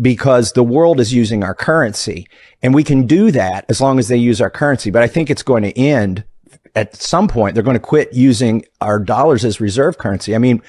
because the world is using our currency, and we can do that as long as they use our currency. But I think it's going to end at some point. They're going to quit using our dollars as reserve currency. I mean,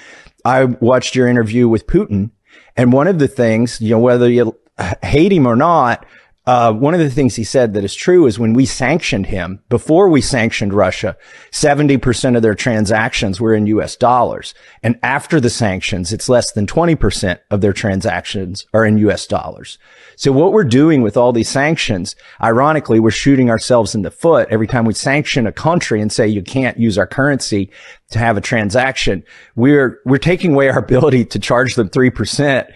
I watched your interview with Putin, and one of the things, whether you hate him or not, one of the things he said that is true is when we sanctioned him, before we sanctioned Russia, 70% of their transactions were in US dollars. And after the sanctions, it's less than 20% of their transactions are in US dollars. So what we're doing with all these sanctions, ironically, we're shooting ourselves in the foot every time we sanction a country and say you can't use our currency to have a transaction. We're taking away our ability to charge them 3%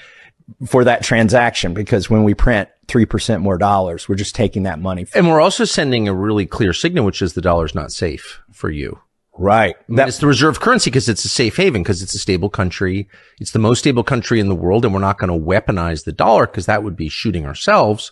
for that transaction, because when we print 3% more dollars, we're just taking that money. And we're also sending a really clear signal, which is the dollar's not safe for you. Right. It's the reserve currency because it's a safe haven, because it's a stable country. It's the most stable country in the world. And we're not going to weaponize the dollar because that would be shooting ourselves.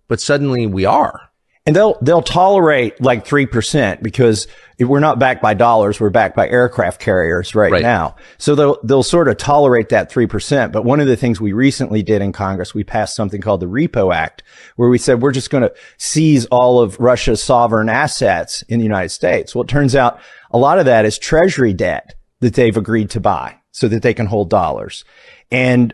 But suddenly we are. And they'll tolerate like 3% because if we're not backed by dollars, we're backed by aircraft carriers right now. So they'll sort of tolerate that 3%. But one of the things we recently did in Congress, we passed something called the Repo Act, where we said we're just going to seize all of Russia's sovereign assets in the United States. Well, it turns out a lot of that is treasury debt that they've agreed to buy so that they can hold dollars. And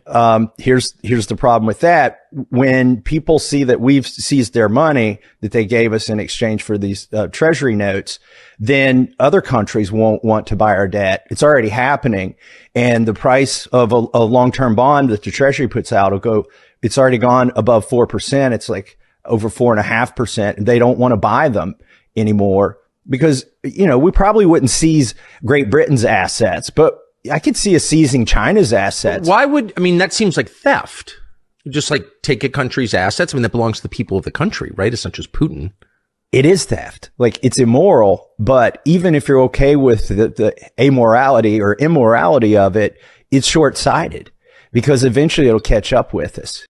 here's the problem with that. When people see that we've seized their money that they gave us in exchange for these treasury notes, then other countries won't want to buy our debt. It's already happening. And the price of a long-term bond that the treasury puts out it's already gone above 4%. It's like over 4.5%. And they don't want to buy them anymore because, we probably wouldn't seize Great Britain's assets, but I could see us seizing China's assets. That seems like theft. Just like take a country's assets. That belongs to the people of the country, right? It's not just Putin. It is theft. Like, it's immoral, but even if you're okay with the amorality or immorality of it, it's short-sighted because eventually it'll catch up with us.